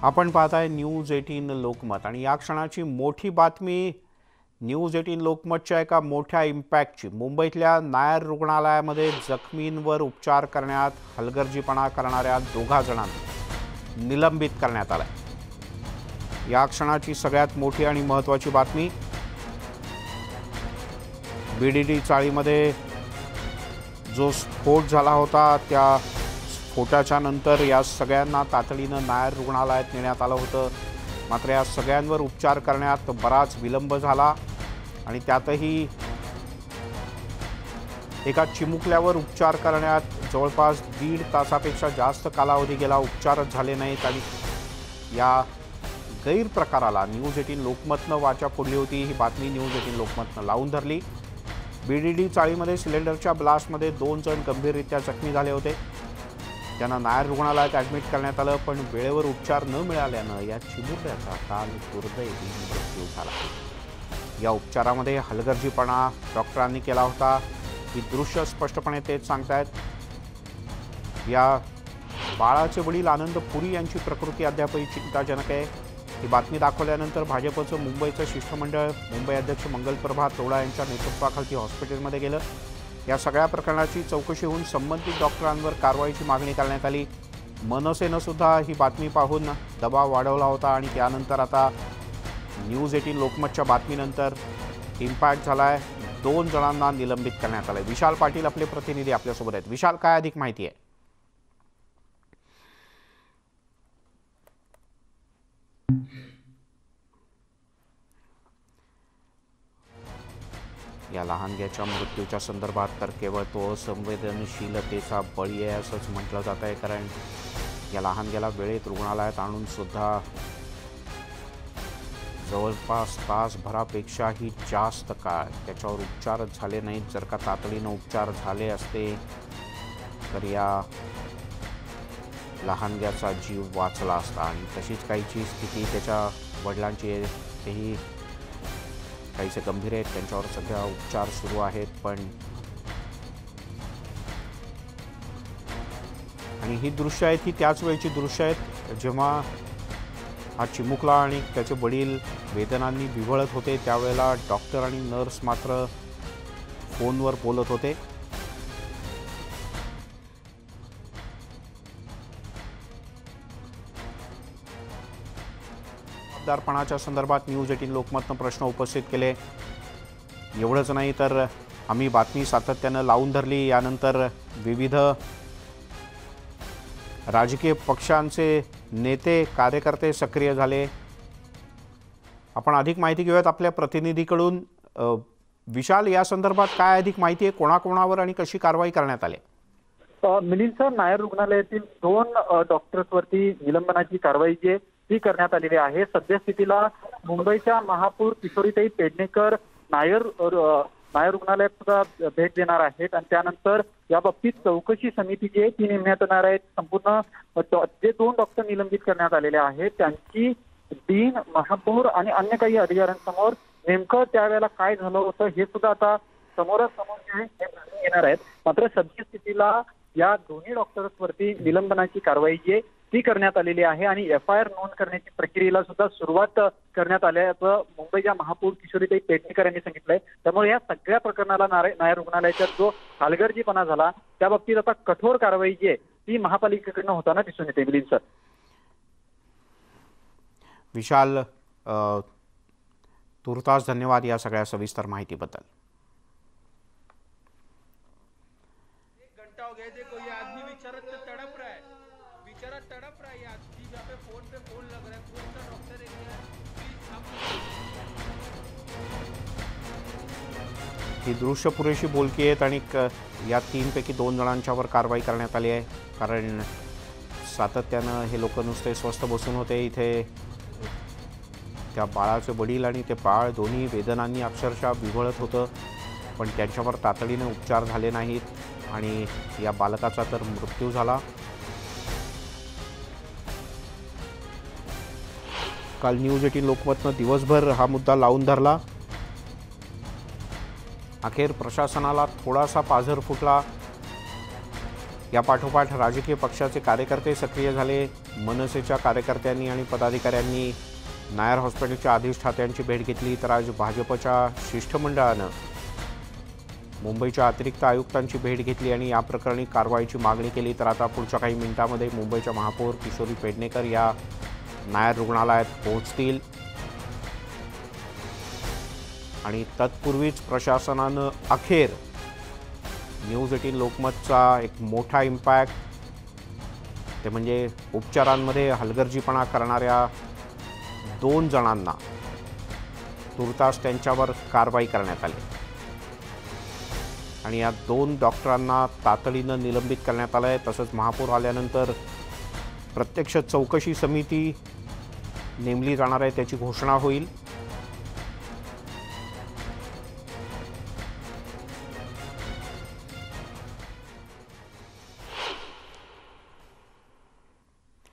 आपण पाहताय न्यूज 18 लोकमत आणि या क्षणाची मोठी बातमी न्यूज 18 लोकमतच्या एका मोठ्या इम्पॅक्टची। मुंबईतल्या नायर रुग्णालयामध्ये जखमींवर उपचार करण्यात हलगर्जीपणा करणाऱ्या दोघा जणांना निलंबित करण्यात आले। या क्षणाची सगळ्यात मोठी आणि महत्त्वाची बातमी, बीडीडी चाळीमध्ये जो स्फोट झाला होता त्या स्फोटाच्या नंतर या सगळ्यांना तातडीनं नायर रुग्णालयात नेण्यात आलं होतं। मात्र या सगळ्यांवर उपचार करण्यात बराच विलंब झाला आणि त्यातही एका चिमुकल्यावर उपचार करण्यात जवळपास 1.5 तासापेक्षा जास्त कालावधी गेला, उपचारच झाले नाहीत आणि या गैरप्रकाराला न्यूज 18 लोकमतनं वाचा फोडली होती। ही बातमी न्यूज 18 लोकमतनं लावून धरली। बीडीडी चाळीमध्ये सिलेंडरच्या ब्लास्टमध्ये 2 जण गंभीररित्या जखमी झाले होते। त्यांना नायर रुग्णालयात ॲडमिट करण्यात आलं, पण वेळेवर उपचार न मिळाल्यानं या चिमुरड्याचा काल दुर्दैवी मृत्यू झाला। या उपचारामध्ये हलगर्जीपणा डॉक्टरांनी केला होता। ही दृश्य स्पष्टपणे तेच सांगतायत। या बाळाचे वडील आनंद पुरी यांची प्रकृती अद्यापही चिंताजनक आहे। ही बातमी दाखवल्यानंतर भाजपचं मुंबईचं शिष्टमंडळ मुंबई अध्यक्ष मंगलप्रभात तोडा यांच्या नेतृत्वाखाली हॉस्पिटलमध्ये गेलं। या सगळ्या प्रकरणाची चौकशी होऊन संबंधित डॉक्टरांवर कारवाईची मागणी करण्यात आली। मनसेनं सुद्धा ही बातमी पाहून दबाव वाढवला होता आणि त्यानंतर आता न्यूज 18 लोकमतच्या बातमीनंतर इम्पॅक्ट झालाय। 2 जणांना निलंबित करण्यात आलंय। विशाल पाटील आपले प्रतिनिधी आपल्यासोबत आहेत। विशाल, काय अधिक माहिती आहे? या लहानग्याच्या मृत्यूच्या संदर्भात तर केवळ तो संवेदनशीलतेचा बळी आहे असंच म्हटलं जात आहे, कारण या लहानग्याला वेळेत रुग्णालयात आणून सुद्धा जवळपास तासभरापेक्षाही जास्त काळ त्याच्यावर उपचारच झाले नाहीत। जर का तातडीनं उपचार झाले असते तर या लहानग्याचा जीव वाचला असता। आणि तशीच काहीची स्थिती त्याच्या वडिलांची आहे, तेही काहीसे गंभीर आहेत, त्यांच्यावर सध्या उपचार सुरू आहेत। पण आणि ही दृश्य आहेत ही त्याच वेळची दृश्य आहेत जेव्हा हा चिमुकला आणि त्याचे वडील वेदनांनी विव्हळत होते। त्यावेळेला डॉक्टर आणि नर्स मात्र फोनवर बोलत होते। जबाबदारपणाच्या संदर्भात न्यूज 18 लोकमतनं प्रश्न उपस्थित केले। एवढंच नाही तर आम्ही बातमी सातत्यानं लावून धरली। यानंतर विविध राजकीय पक्षांचे नेते कार्यकर्ते सक्रिय झाले। आपण अधिक माहिती घेऊयात आपल्या प्रतिनिधीकडून। विशाल, या संदर्भात काय अधिक माहिती आहे? कोणाकोणावर आणि कशी कारवाई करण्यात आली? मिलिंद सर, नायर रुग्णालयातील 2 डॉक्टर्सवरती निलंबनाची कारवाई जी ती करण्यात आलेली आहे। सद्यस्थितीला मुंबईच्या महापौर किशोरीताई पेडणेकर नायर रुग्णालयात सुद्धा भेट देणार आहेत आणि त्यानंतर या बाबतीत चौकशी समिती जी आहे ती नेमण्यात येणार आहे। संपूर्ण जे 2 डॉक्टर निलंबित करण्यात आलेले आहेत त्यांची डीन, महापौर आणि अन्य काही अधिकाऱ्यांसमोर नेमकं त्यावेळेला काय झालं होतं हे सुद्धा आता समोरासमोर जे आहे हे येणार आहेत। मात्र सद्यस्थितीला या दोन्ही डॉक्टर्सवरती निलंबनाची कारवाई जी आहे ती करण्यात आलेली आहे आणि FIR नोंद करण्याची प्रक्रियेला सुद्धा सुरुवात करण्यात आल्याचं मुंबईच्या महापौर किशोरीताई पेडणेकर यांनी सांगितलंय। त्यामुळे या सगळ्या प्रकरणाला नायर रुग्णालयाचा जो हलगर्जीपणा झाला त्या बाबतीत आता कठोर कारवाई जी आहे ती महापालिकेकडनं होताना दिसून येते। मिलिंद सर। विशाल, तुर्तास धन्यवाद या सगळ्या सविस्तर माहितीबद्दल। ही दृश्य पुरेशी बोलकी आहेत आणि या 3 पैकी 2 जणांच्यावर कारवाई करण्यात आली आहे, कारण सातत्यानं हे लोक नुसते स्वस्थ बसून होते। इथे त्या बाळाचे वडील आणि ते बाळ दोन्ही वेदनांनी अक्षरशः विव्हळत होतं, पण त्यांच्यावर तातडीने उपचार झाले नाहीत आणि या बालकाचा तर मृत्यू झाला। काल न्यूज 18 लोकमतनं दिवसभर हा मुद्दा लावून धरला। अखेर प्रशासनाला थोडासा पाझर फुटला। या पाठोपाठ राजकीय पक्षाचे कार्यकर्ते सक्रिय झाले। मनसेच्या कार्यकर्त्यांनी आणि पदाधिकाऱ्यांनी नायर हॉस्पिटलच्या अधिष्ठात्यांची भेट घेतली, तर आज भाजपच्या शिष्टमंडळानं मुंबईच्या अतिरिक्त आयुक्तांची भेट घेतली आणि या प्रकरणी कारवाईची मागणी केली। तर आता पुढच्या काही मिनिटांमध्ये मुंबईच्या महापौर किशोरी पेडणेकर या नायर रुग्णालयात पोहोचतील आणि तत्पूर्वीच प्रशासनानं अखेर न्यूज 18 लोकमतचा एक मोठा इम्पॅक्ट, ते म्हणजे उपचारांमध्ये हलगर्जीपणा करणाऱ्या 2 जणांना तुर्तास त्यांच्यावर कारवाई करण्यात आली आणि या 2 डॉक्टरांना तातडीनं निलंबित करण्यात आलं आहे। तसंच महापौर आल्यानंतर प्रत्यक्ष चौकशी समिती नेमली जाणार आहे, त्याची घोषणा होईल।